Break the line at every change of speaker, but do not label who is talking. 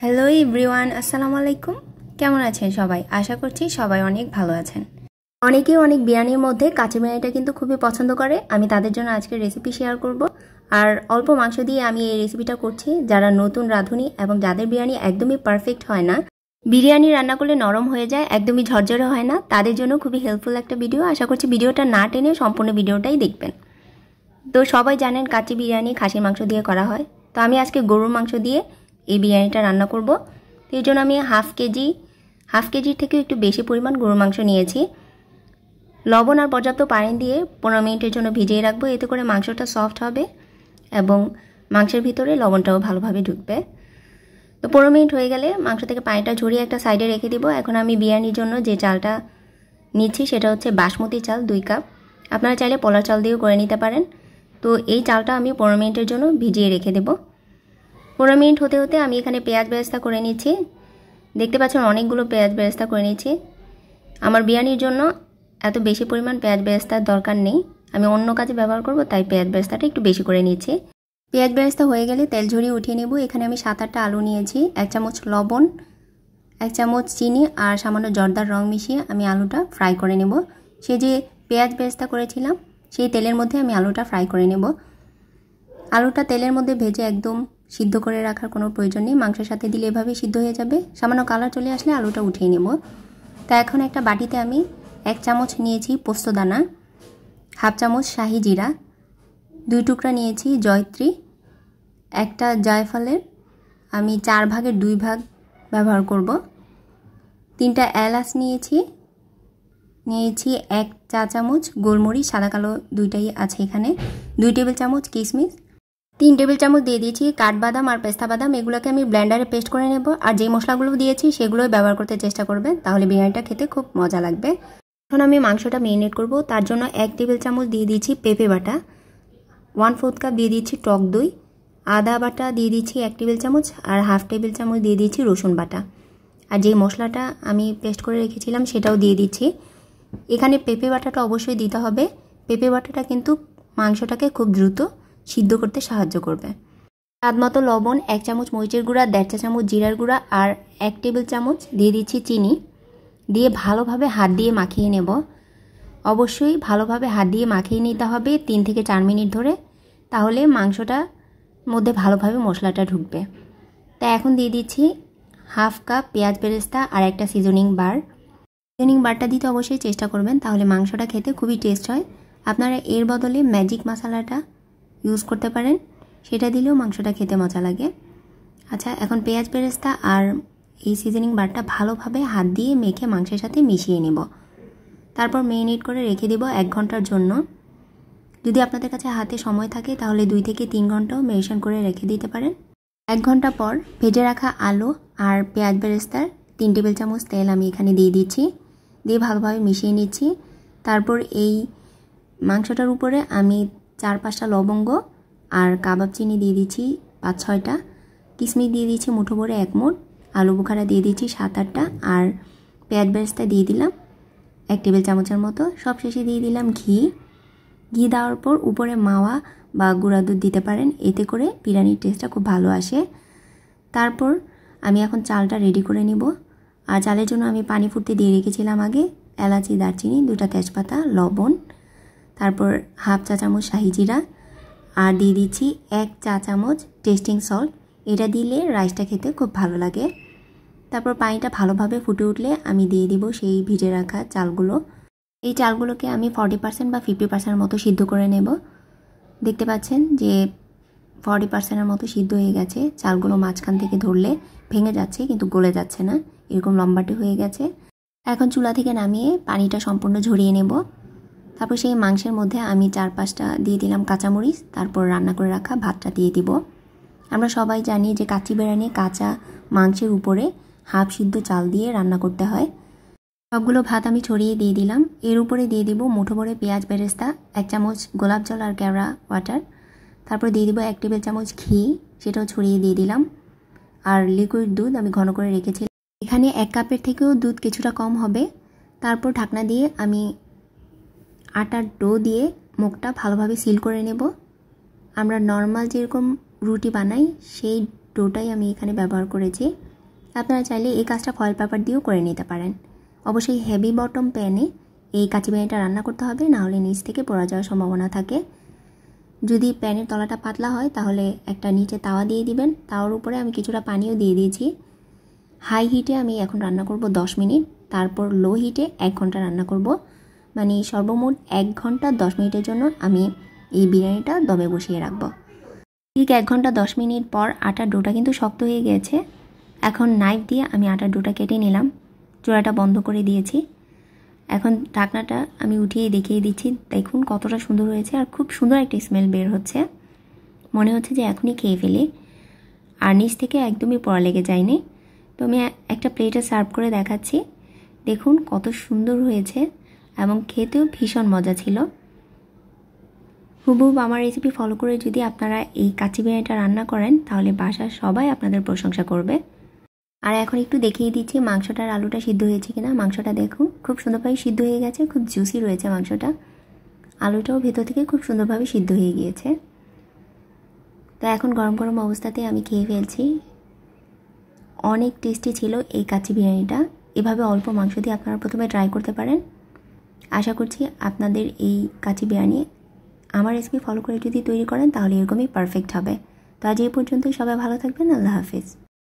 Hello everyone, আসসালামু আলাইকুম। কেমন আছেন সবাই? আশা করছি সবাই অনেক ভালো আছেন। অনেকেই অনেক বিরিয়ানির মধ্যে কাঁচি বিরিয়ানিটা কিন্তু খুবই পছন্দ করে। আমি তাদের জন্য আজকে রেসিপি শেয়ার করব। আর অল্প মাংস দিয়ে আমি এই রেসিপিটা করছি। যারা নতুন রাঁধুনি এবং যাদের বিরিয়ানি একদমই পারফেক্ট হয় না, বিরিয়ানি রান্না করলে নরম হয়ে যায়, একদমই ঝরঝরে হয় না, তাদের জন্য খুবই হেল্পফুল একটা ভিডিও। আশা করছি ভিডিওটা না টেনে সম্পূর্ণ ভিডিওটাই দেখবেন। তো সবাই জানেন কাঁচি বিরিয়ানি খাসির মাংস দিয়ে করা হয়। তো আমি আজকে গরুর মাংস দিয়ে এই বিরিয়ানিটা রান্না করব। তো এই জন্য আমি হাফ কেজির থেকে একটু বেশি পরিমাণ গরুর মাংস নিয়েছি। লবণ আর পর্যাপ্ত পানি দিয়ে 15 মিনিটের জন্য ভিজিয়ে রাখবো। এতে করে মাংসটা সফট হবে এবং মাংসের ভিতরে লবণটাও ভালোভাবে ঢুকবে। তো 15 মিনিট হয়ে গেলে মাংস থেকে পানিটা ঝরিয়ে একটা সাইডে রেখে দিব। এখন আমি বিরিয়ানির জন্য যে চালটা নিচ্ছি সেটা হচ্ছে বাসমতি চাল 2 কাপ। আপনারা চাইলে পোলার চাল দিয়েও করে নিতে পারেন। তো এই চালটা আমি 15 মিনিটের জন্য ভিজিয়ে রেখে দেব। 15 মিনিট হতে হতে আমি এখানে পেঁয়াজ বেরেস্তা করে নিচ্ছি। দেখতে পাচ্ছেন অনেকগুলো পেঁয়াজ বেরেস্তা করে নিচ্ছি। আমার বিরিয়ানির জন্য এত বেশি পরিমাণ পেঁয়াজ বেরেস্তার দরকার নেই, আমি অন্য কাজে ব্যবহার করব, তাই পেঁয়াজ বেরেস্তাটা একটু বেশি করে নিচ্ছি। পেঁয়াজ বেরেস্তা হয়ে গেলে তেল ঝরিয়ে উঠিয়ে নেব। এখানে আমি 7-8টা আলু নিয়েছি, 1 চামচ লবণ, 1 চামচ চিনি আর সামান্য জর্দার রং মিশিয়ে আমি আলুটা ফ্রাই করে নেব। সে যে পেঁয়াজ বেরেস্তা করেছিলাম সেই তেলের মধ্যে আমি আলুটা ফ্রাই করে নেব। আলুটা তেলের মধ্যে ভেজে একদম সিদ্ধ করে রাখার কোনো প্রয়োজন নেই, মাংসের সাথে দিলে এভাবে সিদ্ধ হয়ে যাবে। সামান্য কালার চলে আসলে আলুটা উঠিয়ে নেব। তা এখন একটা বাটিতে আমি 1 চামচ নিয়েছি পোস্তদানা, হাফ চামচ শাহি জিরা, 2 টুকরা নিয়েছি জয়ত্রী, একটা জায়ফলের আমি 4 ভাগের 2 ভাগ ব্যবহার করব, 3টা এলাচ নিয়েছি 1 চা চামচ গোলমরিচ, সাদা কালো দুইটাই আছে এখানে, 2 টেবিল চামচ কিশমিশ, 3 টেবিল চামচ দিয়ে দিয়েছি কাঠবাদাম আর পেস্তা বাদাম। এগুলোকে আমি ব্লেন্ডারে পেস্ট করে নেব। আর যে মশলাগুলো দিয়েছি সেগুলোই ব্যবহার করতে চেষ্টা করবেন, তাহলে বিরিয়ানিটা খেতে খুব মজা লাগবে। এখন আমি মাংসটা মেরিনেট করব। তার জন্য 1 টেবিল চামচ দিয়ে দিয়েছি পেঁপে বাটা, 1/4 কাপ দিয়ে দিয়েছি টক দই, আদা বাটা দিয়ে দিয়েছি 1 টেবিল চামচ আর হাফ টেবিল চামচ দিয়ে দিয়েছি রসুন বাটা। আর যে মশলাটা আমি পেস্ট করে রেখেছিলাম সেটাও দিয়ে দিচ্ছি। এখানে পেঁপে বাটাটা অবশ্যই দিতে হবে। পেঁপে বাটাটা কিন্তু মাংসটাকে খুব দ্রুত সিদ্ধ করতে সাহায্য করবে। স্বাদ মতো লবণ, 1 চামচ মরিচের গুঁড়া, 1.5 চা চামচ জিরার গুঁড়া আর 1 টেবিল চামচ দিয়ে দিচ্ছি চিনি, দিয়ে ভালোভাবে হাত দিয়ে মাখিয়ে নেব। অবশ্যই ভালোভাবে হাত দিয়ে মাখিয়ে নিতে হবে 3 থেকে 4 মিনিট ধরে, তাহলে মাংসটার মধ্যে ভালোভাবে মশলাটা ঢুকবে। তা এখন দিয়ে দিচ্ছি হাফ কাপ পেঁয়াজ বেরেস্তা আর একটা সিজনিং বারটা দিতে অবশ্যই চেষ্টা করবেন, তাহলে মাংসটা খেতে খুবই টেস্ট হয়। আপনারা এর বদলে ম্যাজিক মশলাটা ইউজ করতে পারেন, সেটা দিলেও মাংসটা খেতে মজা লাগে। আচ্ছা, এখন পেঁয়াজ বেরেস্তা আর এই সিজনিং বারটা ভালোভাবে হাত দিয়ে মেখে মাংসের সাথে মিশিয়ে নেব। তারপর মেরিনেট করে রেখে দেব 1 ঘন্টার জন্য। যদি আপনাদের কাছে হাতে সময় থাকে তাহলে 2 থেকে 3 ঘন্টাও মেরিনেশন করে রেখে দিতে পারেন। 1 ঘন্টা পর ভেজে রাখা আলু আর পেঁয়াজ বেরেস্তার 3 টেবিল চামচ তেল আমি এখানে দিয়ে দিচ্ছি, দিয়ে ভালোভাবে মিশিয়ে নিচ্ছি। তারপর এই মাংসটার উপরে আমি 4-5টা লবঙ্গ আর কাবাব চিনি দিয়ে দিচ্ছি 5-6টা, কিশমিশ দিয়ে দিচ্ছি মুঠো ভরে 1 মুঠ, আলু বোখারা দিয়ে দিচ্ছি 7-8টা আর পেঁয়াজ বেরেস্তা দিয়ে দিলাম 1 টেবিল চামচের মতো। সব শেষে দিয়ে দিলাম ঘি দেওয়ার পর উপরে মাওয়া বা গুঁড়া দুধ দিতে পারেন, এতে করে বিরিয়ানির টেস্টটা খুব ভালো আসে। তারপর আমি এখন চালটা রেডি করে নিব। আর চালের জন্য আমি পানি ফুটতে দিয়ে রেখেছিলাম আগে এলাচি, দারচিনি, 2টা তেজপাতা, লবণ, তারপর হাফ চা চামচ শাহি জিরা আর দিয়ে দিচ্ছি 1 চা চামচ টেস্টিং সল্ট। এটা দিলে রাইসটা খেতে খুব ভালো লাগে। তারপর পানিটা ভালোভাবে ফুটে উঠলে আমি দিয়ে দিব সেই ভিজে রাখা চালগুলো। এই চালগুলোকে আমি 40% বা 50% মতো সিদ্ধ করে নেব। দেখতে পাচ্ছেন যে 40%-এর মতো সিদ্ধ হয়ে গেছে। চালগুলো মাঝখান থেকে ধরলে ভেঙে যাচ্ছে কিন্তু গলে যাচ্ছে না, এরকম লম্বাটে হয়ে গেছে। এখন চুলা থেকে নামিয়ে পানিটা সম্পূর্ণ ঝরিয়ে নেব। তারপর সেই মাংসের মধ্যে আমি 4-5টা দিয়ে দিলাম কাঁচামরিচ, তারপর রান্না করে রাখা ভাতটা দিয়ে দিব। আমরা সবাই জানি যে কাচ্চি বিরিয়ানি কাঁচা মাংসের উপরে হাফ সিদ্ধ চাল দিয়ে রান্না করতে হয়। সবগুলো ভাত আমি ছড়িয়ে দিয়ে দিলাম। এর উপরে দিয়ে দিব মুঠো ভরে পেঁয়াজ বেরেস্তা, 1 চামচ গোলাপ জল আর কেওড়া ওয়াটার, তারপর দিয়ে দিব 1 টেবিল চামচ ঘি, সেটাও ছড়িয়ে দিয়ে দিলাম। আর লিকুইড দুধ আমি ঘন করে রেখেছিলাম, এখানে 1 কাপের থেকেও দুধ কিছুটা কম হবে। তারপর ঢাকনা দিয়ে আমি আটার ডো দিয়ে মুখটা ভালোভাবে সিল করে নেব। আমরা নর্মাল যেরকম রুটি বানাই সেই ডোটাই আমি এখানে ব্যবহার করেছি। আপনারা চাইলে এই কাজটা ফয়েল পেপার দিয়েও করে নিতে পারেন। অবশ্যই হেভি বটম প্যানে এই কাচি বিরিয়ানিটা রান্না করতে হবে, না হলে নিচ থেকে পড়ে যাওয়ার সম্ভাবনা থাকে। যদি প্যানের তলাটা পাতলা হয় তাহলে একটা নিচে তাওয়া দিয়ে দিবেন। তাওয়ার উপরে আমি কিছুটা পানিও দিয়ে দিয়েছি। হাই হিটে আমি এখন রান্না করব 10 মিনিট, তারপর লো হিটে 1 ঘন্টা রান্না করব। মানে সর্বমোট 1 ঘন্টা 10 মিনিটের জন্য আমি এই বিরিয়ানিটা দমে বসিয়ে রাখবো। ঠিক 1 ঘন্টা 10 মিনিট পর আটার ডোটা কিন্তু শক্ত হয়ে গিয়েছে। এখন নাইফ দিয়ে আমি আটার ডোটা কেটে নিলাম, চূড়াটা বন্ধ করে দিয়েছি। এখন ঢাকনাটা আমি উঠিয়ে দেখিয়ে দিচ্ছি, দেখুন কতটা সুন্দর হয়েছে আর খুব সুন্দর একটা স্মেল বের হচ্ছে। মনে হচ্ছে যে এখনই খেয়ে ফেলি, আর নিচ থেকে একদমই পোড়া লেগে যায়নি। তো আমি একটা প্লেটে সার্ভ করে দেখাচ্ছি, দেখুন কত সুন্দর হয়েছে এবং খেতেও ভীষণ মজা ছিল। হুবহুব আমার রেসিপি ফলো করে যদি আপনারা এই কাচি বিরিয়ানিটা রান্না করেন তাহলে বাসার সবাই আপনাদের প্রশংসা করবে। আর এখন একটু দেখিয়ে দিচ্ছি মাংসটার আলুটা সিদ্ধ হয়েছে কিনা। মাংসটা দেখুন খুব সুন্দরভাবে সিদ্ধ হয়ে গেছে, খুব জুসি রয়েছে মাংসটা। আলুটাও ভেতর থেকে খুব সুন্দরভাবে সিদ্ধ হয়ে গিয়েছে। তো এখন গরম গরম অবস্থাতে আমি খেয়ে ফেলছি। অনেক টেস্টি ছিল এই কাচি বিরিয়ানিটা। এভাবে অল্প মাংস দিয়ে আপনারা প্রথমে ট্রাই করতে পারেন। আশা করছি আপনাদের এই কাচি বিরিয়ানি আমার রেসিপি ফলো করে যদি তৈরি করেন তাহলে এরকমই পারফেক্ট হবে। তো আজ এই পর্যন্তই, সবাই ভালো থাকবেন। আল্লাহ হাফিজ।